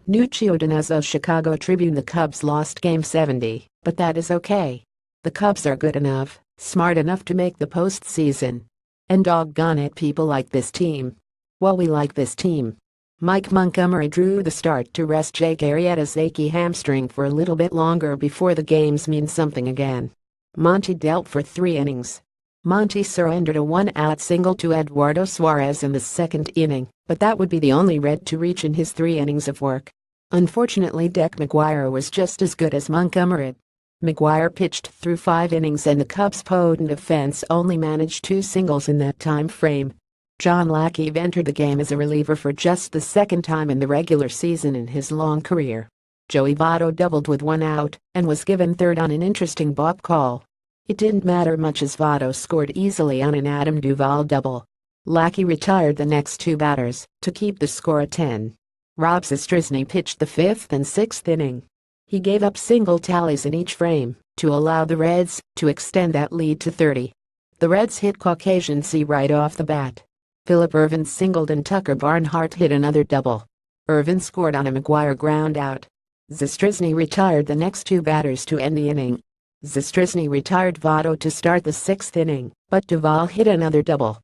Nuccio DiNuzzo Chicago Tribune. The Cubs lost Game 70, but that is okay. The Cubs are good enough, smart enough to make the postseason. And doggone it, people like this team. Well, we like this team. Mike Montgomery drew the start to rest Jake Arrieta's achy hamstring for a little bit longer before the games mean something again. Monty dealt for 3 innings. Monty surrendered a 1-out single to Eduardo Suarez in the second inning, but that would be the only Red to reach in his 3 innings of work. Unfortunately, Dec McGuire was just as good as Montgomery. McGuire pitched through 5 innings and the Cubs' potent offense only managed 2 singles in that time frame. John Lackey entered the game as a reliever for just the second time in the regular season in his long career. Joey Votto doubled with 1 out and was given third on an interesting balk call. It didn't matter much as Votto scored easily on an Adam Duvall double. Lackey retired the next 2 batters to keep the score at 10. Rob Zastryzny pitched the 5th and 6th inning. He gave up single tallies in each frame to allow the Reds to extend that lead to 30. The Reds hit Caucasian C right off the bat. Phillip Ervin singled and Tucker Barnhart hit another double. Ervin scored on a McGuire ground out. Zastryzny retired the next 2 batters to end the inning. Zastryzny retired Votto to start the 6th inning, but Duvall hit another double.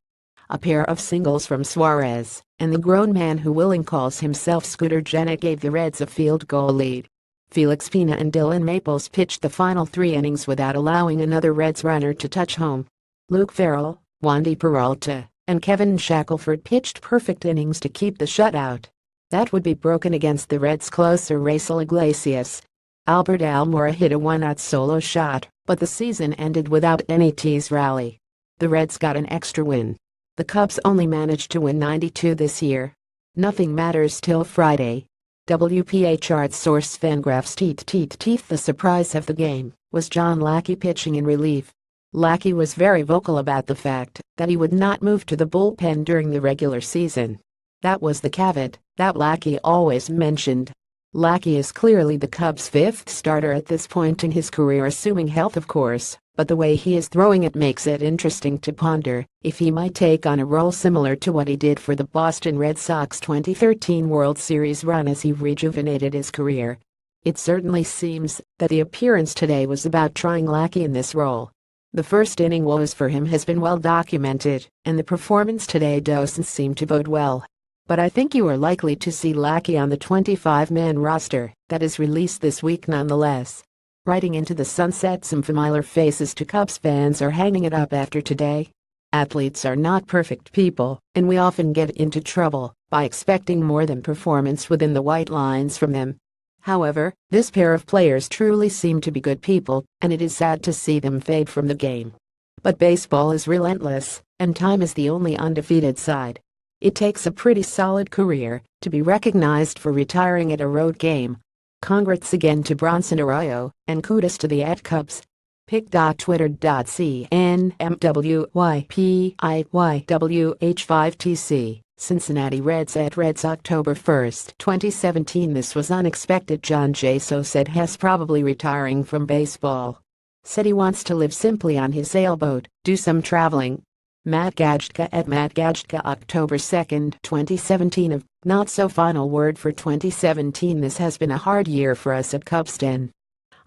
A pair of singles from Suarez, and the grown man who willing calls himself Scooter Gennett gave the Reds a field goal lead. Felix Pina and Dylan Maples pitched the final 3 innings without allowing another Reds runner to touch home. Luke Farrell, Wandy Peralta, and Kevin Shackelford pitched perfect innings to keep the shutout. That would be broken against the Reds' closer Raisel Iglesias. Albert Almora hit a 1-out solo shot, but the season ended without any tease rally. The Reds got an extra win. The Cubs only managed to win 92 this year. Nothing matters till Friday. WPA chart source Fangraphs teeth. The surprise of the game was John Lackey pitching in relief. Lackey was very vocal about the fact that he would not move to the bullpen during the regular season. That was the caveat that Lackey always mentioned. Lackey is clearly the Cubs' 5th starter at this point in his career, assuming health of course, but the way he is throwing it makes it interesting to ponder if he might take on a role similar to what he did for the Boston Red Sox 2013 World Series run as he rejuvenated his career. It certainly seems that the appearance today was about trying Lackey in this role. The first inning woes for him has been well documented, and the performance today doesn't seem to bode well. But I think you are likely to see Lackey on the 25-man roster that is released this week nonetheless. Riding into the sunset, some familiar faces to Cubs fans are hanging it up after today. Athletes are not perfect people, and we often get into trouble by expecting more than performance within the white lines from them. However, this pair of players truly seem to be good people, and it is sad to see them fade from the game. But baseball is relentless, and time is the only undefeated side. It takes a pretty solid career to be recognized for retiring at a road game. Congrats again to Bronson Arroyo, and kudos to the @Cubs. pic.twitter.cnmwypiyWh5tc Cincinnati Reds @Reds October 1, 2017. This was unexpected. John Jaso said Hess probably retiring from baseball. Said he wants to live simply on his sailboat, do some traveling. Matt Gajtka @MattGajtka October 2, 2017 of Not So Final Word for 2017. This has been a hard year for us at Cubsden.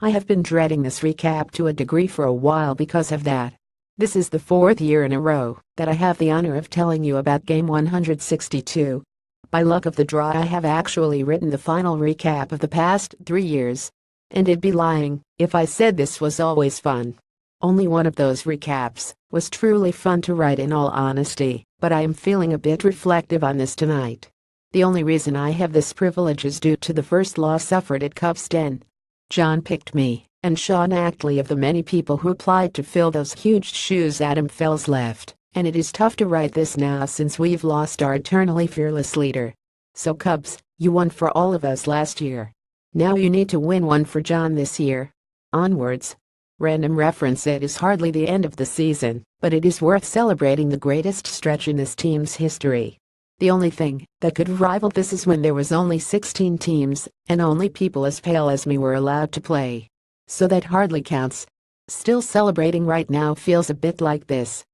I have been dreading this recap to a degree for a while because of that. This is the 4th year in a row that I have the honor of telling you about Game 162. By luck of the draw, I have actually written the final recap of the past 3 years. And it'd be lying if I said this was always fun. Only one of those recaps was truly fun to write, in all honesty, but I am feeling a bit reflective on this tonight. The only reason I have this privilege is due to the first loss suffered at Cubsden. John picked me and Sean Actley of the many people who applied to fill those huge shoes Adam Fells left, and it is tough to write this now since we've lost our eternally fearless leader. So Cubs, you won for all of us last year. Now you need to win one for John this year. Onwards. Random reference. It is hardly the end of the season, but it is worth celebrating the greatest stretch in this team's history. The only thing that could rival this is when there was only 16 teams, and only people as pale as me were allowed to play. So that hardly counts. Still, celebrating right now feels a bit like this.